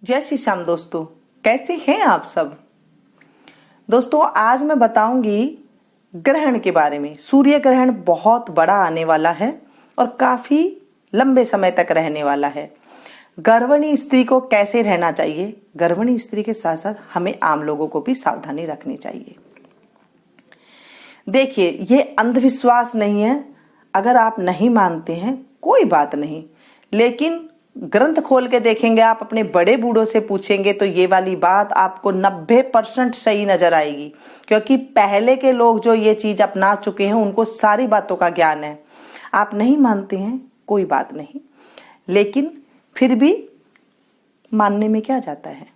जय श्री श्याम दोस्तों, कैसे हैं आप सब। दोस्तों आज मैं बताऊंगी ग्रहण के बारे में। सूर्य ग्रहण बहुत बड़ा आने वाला है और काफी लंबे समय तक रहने वाला है। गर्भिणी स्त्री को कैसे रहना चाहिए, गर्भिणी स्त्री के साथ साथ हमें आम लोगों को भी सावधानी रखनी चाहिए। देखिए, ये अंधविश्वास नहीं है। अगर आप नहीं मानते हैं कोई बात नहीं, लेकिन ग्रंथ खोल के देखेंगे, आप अपने बड़े बूढ़ों से पूछेंगे तो ये वाली बात आपको 90% सही नजर आएगी, क्योंकि पहले के लोग जो ये चीज अपना चुके हैं उनको सारी बातों का ज्ञान है। आप नहीं मानते हैं कोई बात नहीं, लेकिन फिर भी मानने में क्या जाता है।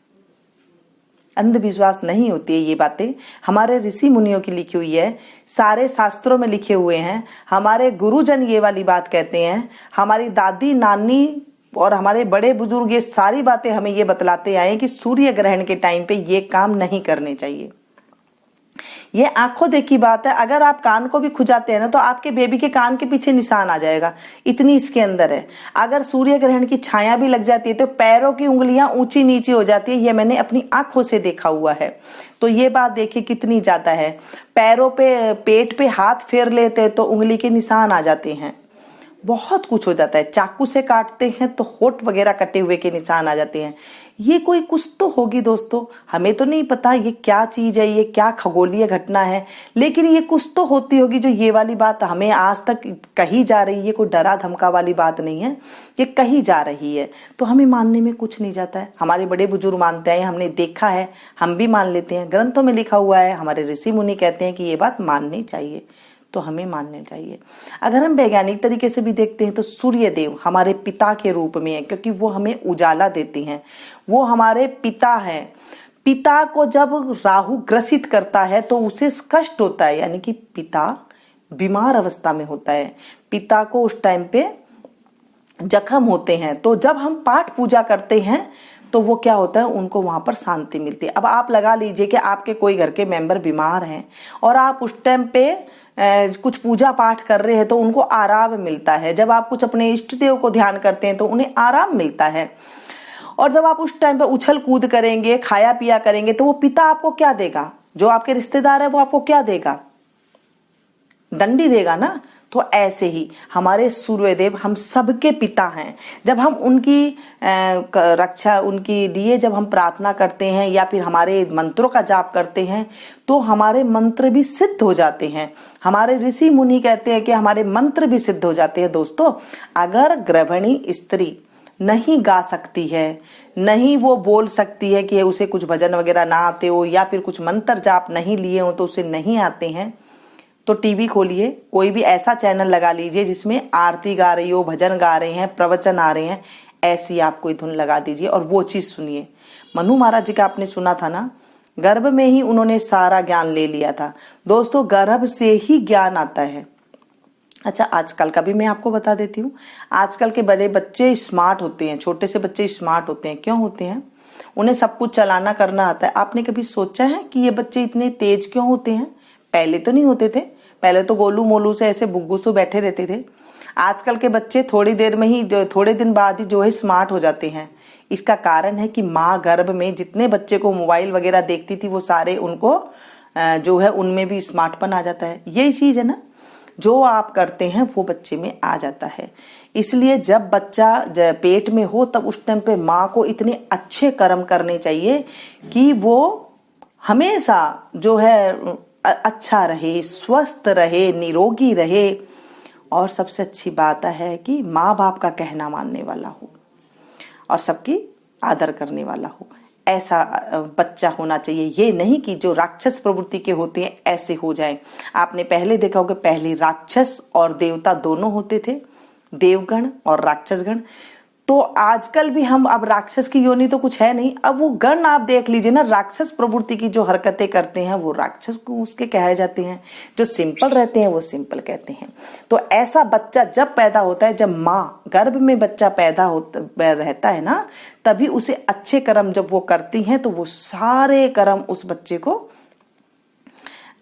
अंधविश्वास नहीं होती है ये बातें, हमारे ऋषि मुनियों की लिखी हुई है, सारे शास्त्रों में लिखे हुए हैं। हमारे गुरुजन ये वाली बात कहते हैं, हमारी दादी नानी और हमारे बड़े बुजुर्ग ये सारी बातें हमें ये बतलाते आए कि सूर्य ग्रहण के टाइम पे ये काम नहीं करने चाहिए। ये आंखों देखी बात है। अगर आप कान को भी खुजाते हैं ना तो आपके बेबी के कान के पीछे निशान आ जाएगा, इतनी इसके अंदर है। अगर सूर्य ग्रहण की छाया भी लग जाती है तो पैरों की उंगलियां ऊंची नीची हो जाती है। ये मैंने अपनी आंखों से देखा हुआ है। तो ये बात देखिए कितनी ज्यादा है। पैरों पे, पेट पे हाथ फेर लेते हैं तो उंगली के निशान आ जाते हैं, बहुत कुछ हो जाता है। चाकू से काटते हैं तो होठ वगैरह कटे हुए के निशान आ जाते हैं। ये कोई कुछ तो होगी दोस्तों, हमें तो नहीं पता ये क्या चीज है, ये क्या खगोलीय घटना है, लेकिन ये कुछ तो होती होगी जो ये वाली बात हमें आज तक कही जा रही है। कोई डरा धमका वाली बात नहीं है, ये कही जा रही है तो हमें मानने में कुछ नहीं जाता है। हमारे बड़े बुजुर्ग मानते हैं, हमने देखा है, हम भी मान लेते हैं। ग्रंथों में लिखा हुआ है, हमारे ऋषि मुनि कहते हैं कि ये बात माननी चाहिए तो हमें मानने चाहिए। अगर हम वैज्ञानिक तरीके से भी देखते हैं तो सूर्य देव हमारे पिता के रूप में है, क्योंकि वो हमें उजाला देते हैं, वो हमारे पिता हैं। पिता को जब राहु ग्रसित करता है तो उसे कष्ट होता है, यानी कि पिता बीमार अवस्था में होता है, पिता को उस टाइम पे जख्म होते हैं। तो जब हम पाठ पूजा करते हैं तो वो क्या होता है, उनको वहां पर शांति मिलती है। अब आप लगा लीजिए कि आपके कोई घर के मेंबर बीमार हैं और आप उस टाइम पे कुछ पूजा पाठ कर रहे हैं तो उनको आराम मिलता है। जब आप कुछ अपने इष्ट देव को ध्यान करते हैं तो उन्हें आराम मिलता है। और जब आप उस टाइम पे उछल कूद करेंगे, खाया पिया करेंगे, तो वो पिता आपको क्या देगा, जो आपके रिश्तेदार है वो आपको क्या देगा, दंडी देगा ना। तो ऐसे ही हमारे सूर्यदेव हम सबके पिता हैं। जब हम उनकी रक्षा, उनके लिए जब हम प्रार्थना करते हैं या फिर हमारे मंत्रों का जाप करते हैं तो हमारे मंत्र भी सिद्ध हो जाते हैं। हमारे ऋषि मुनि कहते हैं कि हमारे मंत्र भी सिद्ध हो जाते हैं। दोस्तों, अगर गर्भिणी स्त्री नहीं गा सकती है, नहीं वो बोल सकती है कि उसे कुछ भजन वगैरह ना आते हो या फिर कुछ मंत्र जाप नहीं लिए हो तो उसे नहीं आते हैं, तो टीवी खोलिए, कोई भी ऐसा चैनल लगा लीजिए जिसमें आरती गा रही हो, भजन गा रहे हैं, प्रवचन आ रहे हैं, ऐसी आप कोई धुन लगा दीजिए और वो चीज सुनिए। मनु महाराज जी का आपने सुना था ना, गर्भ में ही उन्होंने सारा ज्ञान ले लिया था। दोस्तों, गर्भ से ही ज्ञान आता है। अच्छा, आजकल का भी मैं आपको बता देती हूँ। आजकल के बड़े बच्चे स्मार्ट होते हैं, छोटे से बच्चे स्मार्ट होते हैं। क्यों होते हैं? उन्हें सब कुछ चलाना करना आता है। आपने कभी सोचा है कि ये बच्चे इतने तेज क्यों होते हैं? पहले तो नहीं होते थे, पहले तो गोलू मोलू से ऐसे बुग्गू से बैठे रहते थे। आजकल के बच्चे थोड़ी देर में ही, थोड़े दिन बाद ही जो है स्मार्ट हो जाते हैं। इसका कारण है कि माँ गर्भ में जितने बच्चे को मोबाइल वगैरह देखती थी वो सारे उनको जो है उनमें भी स्मार्टपन आ जाता है। यही चीज है ना, जो आप करते हैं वो बच्चे में आ जाता है। इसलिए जब बच्चा पेट में हो तब उस टाइम पे माँ को इतने अच्छे कर्म करने चाहिए कि वो हमेशा जो है अच्छा रहे, स्वस्थ रहे, निरोगी रहे, और सबसे अच्छी बात है कि माँ बाप का कहना मानने वाला हो और सबकी आदर करने वाला हो। ऐसा बच्चा होना चाहिए। ये नहीं कि जो राक्षस प्रवृत्ति के होते हैं ऐसे हो जाए। आपने पहले देखा होगा, पहले राक्षस और देवता दोनों होते थे, देवगण और राक्षसगण। तो आजकल भी हम, अब राक्षस की योनि तो कुछ है नहीं, अब वो गण आप देख लीजिए ना, राक्षस प्रवृत्ति की जो हरकतें करते हैं वो राक्षस को उसके कहे जाते हैं। जो सिंपल रहते हैं वो सिंपल कहते हैं। तो ऐसा बच्चा जब पैदा होता है, जब माँ गर्भ में बच्चा पैदा रहता है ना, तभी उसे अच्छे कर्म जब वो करती हैं तो वो सारे कर्म उस बच्चे को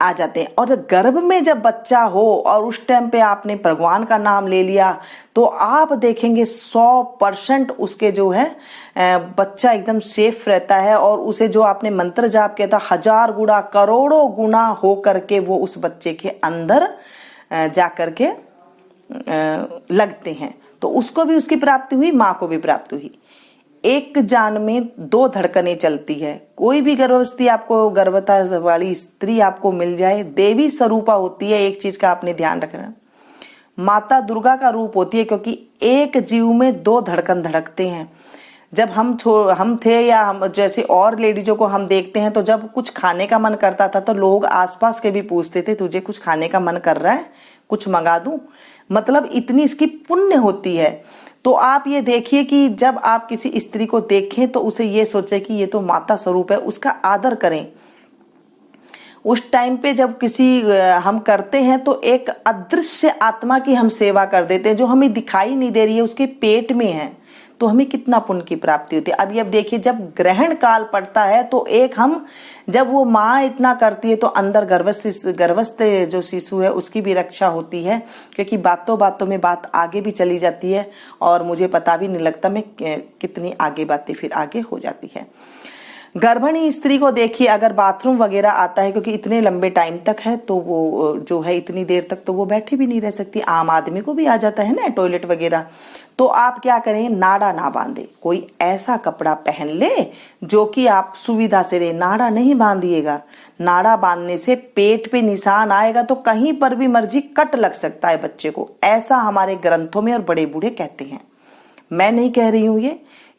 आ जाते हैं। और गर्भ में जब बच्चा हो और उस टाइम पे आपने भगवान का नाम ले लिया तो आप देखेंगे 100% उसके जो है बच्चा एकदम सेफ रहता है। और उसे जो आपने मंत्र जाप किया था 1000 गुना करोड़ों गुना हो करके वो उस बच्चे के अंदर जा करके लगते हैं। तो उसको भी उसकी प्राप्ति हुई, माँ को भी प्राप्ति हुई। एक जान में 2 धड़कनें चलती है। कोई भी गर्भवती आपको, गर्भवती वाली स्त्री आपको मिल जाए, देवी स्वरूपा होती है। एक चीज का आपने ध्यान रखना, माता दुर्गा का रूप होती है, क्योंकि एक जीव में 2 धड़कन धड़कते हैं। जब हम थे या हम जैसे और लेडीजों को हम देखते हैं, तो जब कुछ खाने का मन करता था तो लोग आसपास के भी पूछते थे तुझे कुछ खाने का मन कर रहा है, कुछ मंगा दूं। मतलब इतनी इसकी पुण्य होती है। तो आप ये देखिए कि जब आप किसी स्त्री को देखें तो उसे ये सोचे कि ये तो माता स्वरूप है, उसका आदर करें। उस टाइम पे जब किसी हम करते हैं तो एक अदृश्य आत्मा की हम सेवा कर देते हैं, जो हमें दिखाई नहीं दे रही है, उसके पेट में है, तो हमें कितना पुण्य की प्राप्ति होती है। अभी अब देखिए, जब ग्रहण काल पड़ता है तो एक हम जब वो माँ इतना करती है तो अंदर गर्भस्थ जो शिशु है उसकी भी रक्षा होती है, क्योंकि बातों बातों में बात आगे भी चली जाती है और मुझे पता भी नहीं लगता मैं कितनी आगे बातें फिर आगे हो जाती है। गर्भिणी स्त्री को देखिए, अगर बाथरूम वगैरह आता है, क्योंकि इतने लंबे टाइम तक है तो वो जो है इतनी देर तक तो वो बैठी भी नहीं रह सकती। आम आदमी को भी आ जाता है ना टॉयलेट वगैरह। तो आप क्या करें, नाड़ा ना बांधे, कोई ऐसा कपड़ा पहन ले जो कि आप सुविधा से रहे। नाड़ा नहीं बांधिएगा, नाड़ा बांधने से पेट पे निशान आएगा तो कहीं पर भी मर्जी कट लग सकता है बच्चे को। ऐसा हमारे ग्रंथों में और बड़े बूढ़े कहते हैं। मैं नहीं कह रही हूं,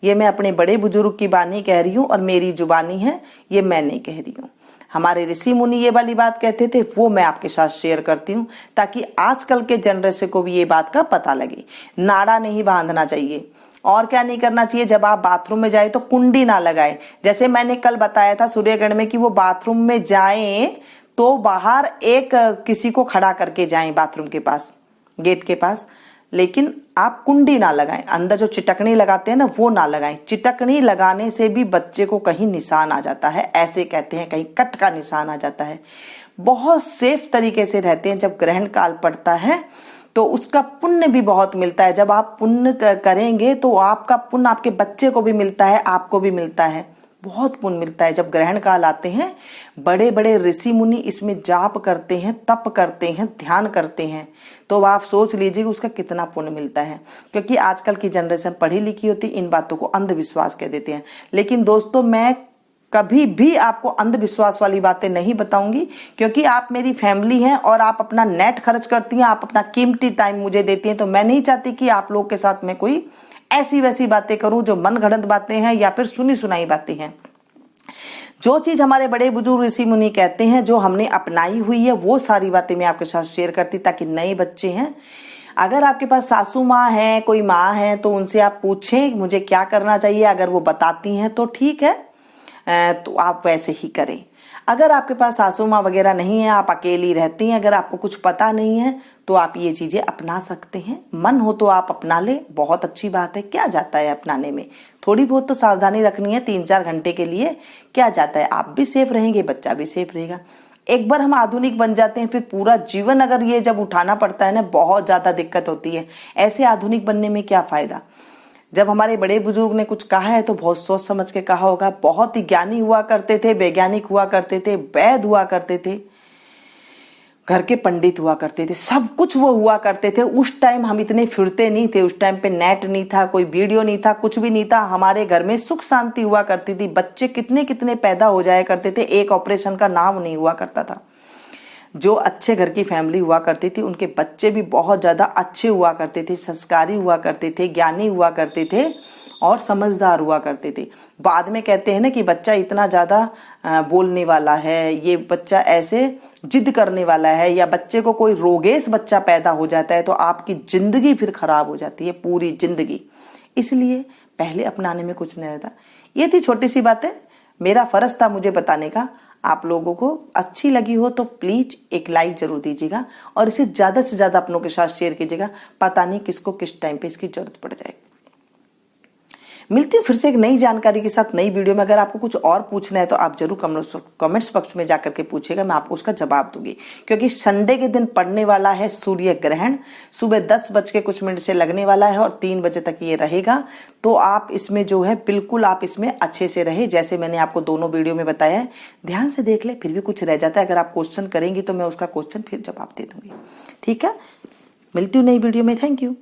ये मैं अपने बड़े बुजुर्ग की बानी कह रही हूँ और मेरी जुबानी है, ये मैं नहीं कह रही हूँ। हमारे ऋषि मुनि ये वाली बात कहते थे, वो मैं आपके साथ शेयर करती हूँ ताकि आजकल के जनरेशन को भी ये बात का पता लगे। नाड़ा नहीं बांधना चाहिए। और क्या नहीं करना चाहिए, जब आप बाथरूम में जाए तो कुंडी ना लगाए। जैसे मैंने कल बताया था सूर्यगढ़ में कि वो बाथरूम में जाए तो बाहर एक किसी को खड़ा करके जाए बाथरूम के पास, गेट के पास, लेकिन आप कुंडी ना लगाएं। अंदर जो चिटकनी लगाते हैं ना वो ना लगाएं। चिटकनी लगाने से भी बच्चे को कहीं निशान आ जाता है, ऐसे कहते हैं, कहीं कट का निशान आ जाता है। बहुत सेफ तरीके से रहते हैं। जब ग्रहण काल पड़ता है तो उसका पुण्य भी बहुत मिलता है। जब आप पुण्य करेंगे तो आपका पुण्य आपके बच्चे को भी मिलता है, आपको भी मिलता है, बहुत पुण्य मिलता है। जब ग्रहण काल आते हैं, बड़े बड़े ऋषि मुनि इसमें जाप करते हैं, तप करते हैं, ध्यान करते हैं, तो आप सोच लीजिए उसका कितना पुण्य मिलता है। क्योंकि आजकल की जनरेशन पढ़ी लिखी होती, इन बातों को अंधविश्वास कह देते हैं। लेकिन दोस्तों, मैं कभी भी आपको अंधविश्वास वाली बातें नहीं बताऊंगी, क्योंकि आप मेरी फैमिली हैं और आप अपना नेट खर्च करती हैं, आप अपना कीमती टाइम मुझे देती हैं। तो मैं नहीं चाहती कि आप लोगों के साथ मैं कोई ऐसी वैसी बातें करूं जो मन गढ़ंत बातें हैं या फिर सुनी सुनाई बातें हैं। जो चीज हमारे बड़े बुजुर्ग ऋषि मुनि कहते हैं, जो हमने अपनाई हुई है, वो सारी बातें मैं आपके साथ शेयर करती, ताकि नए बच्चे हैं, अगर आपके पास सासू माँ है, कोई माँ है, तो उनसे आप पूछें मुझे क्या करना चाहिए। अगर वो बताती हैं तो ठीक है, तो आप वैसे ही करें। अगर आपके पास सासू माँ वगैरह नहीं है, आप अकेली रहती हैं, अगर आपको कुछ पता नहीं है, तो आप ये चीजें अपना सकते हैं। मन हो तो आप अपना ले, बहुत अच्छी बात है, क्या जाता है अपनाने में। थोड़ी बहुत तो सावधानी रखनी है, 3-4 घंटे के लिए, क्या जाता है। आप भी सेफ रहेंगे, बच्चा भी सेफ रहेगा। एक बार हम आधुनिक बन जाते हैं, फिर पूरा जीवन अगर ये जब उठाना पड़ता है ना, बहुत ज्यादा दिक्कत होती है। ऐसे आधुनिक बनने में क्या फायदा। जब हमारे बड़े बुजुर्ग ने कुछ कहा है तो बहुत सोच समझ के कहा होगा। बहुत ही ज्ञानी हुआ करते थे, वैज्ञानिक हुआ करते थे, वैद हुआ करते थे, घर के पंडित हुआ करते थे, सब कुछ वो हुआ करते थे। उस टाइम हम इतने फिरते नहीं थे, उस टाइम पे नेट नहीं था, कोई वीडियो नहीं था, कुछ भी नहीं था। हमारे घर में सुख शांति हुआ करती थी, बच्चे कितने कितने पैदा हो जाया करते थे, एक ऑपरेशन का नाम नहीं हुआ करता था। जो अच्छे घर की फैमिली हुआ करती थी, उनके बच्चे भी बहुत ज्यादा अच्छे हुआ करते थे, संस्कारी हुआ करते थे, ज्ञानी हुआ करते थे और समझदार हुआ करते थे। बाद में कहते हैं ना कि बच्चा इतना ज्यादा बोलने वाला है, ये बच्चा ऐसे जिद करने वाला है, या बच्चे को कोई रोगेश बच्चा पैदा हो जाता है तो आपकी जिंदगी फिर खराब हो जाती है, पूरी जिंदगी। इसलिए पहले अपनाने में कुछ नहीं रहता। ये थी छोटी सी बातें, मेरा फर्ज था मुझे बताने का। आप लोगों को अच्छी लगी हो तो प्लीज एक लाइक जरूर दीजिएगा और इसे ज्यादा से ज्यादा अपनों के साथ शेयर कीजिएगा। पता नहीं किसको किस टाइम पे इसकी जरूरत पड़ जाए। मिलती हूँ फिर से एक नई जानकारी के साथ नई वीडियो में। अगर आपको कुछ और पूछना है तो आप जरूर कमेंट्स बॉक्स में जाकर के पूछेगा, मैं आपको उसका जवाब दूंगी। क्योंकि संडे के दिन पड़ने वाला है सूर्य ग्रहण, सुबह 10:00 से लगने वाला है और 3 बजे तक ये रहेगा। तो आप इसमें जो है बिल्कुल आप इसमें अच्छे से रहे, जैसे मैंने आपको दोनों वीडियो में बताया है। ध्यान से देख ले, फिर भी कुछ रह जाता है अगर आप क्वेश्चन करेंगी तो मैं उसका क्वेश्चन फिर जवाब दे दूंगी। ठीक है, मिलती हूँ नई वीडियो में। Thank you.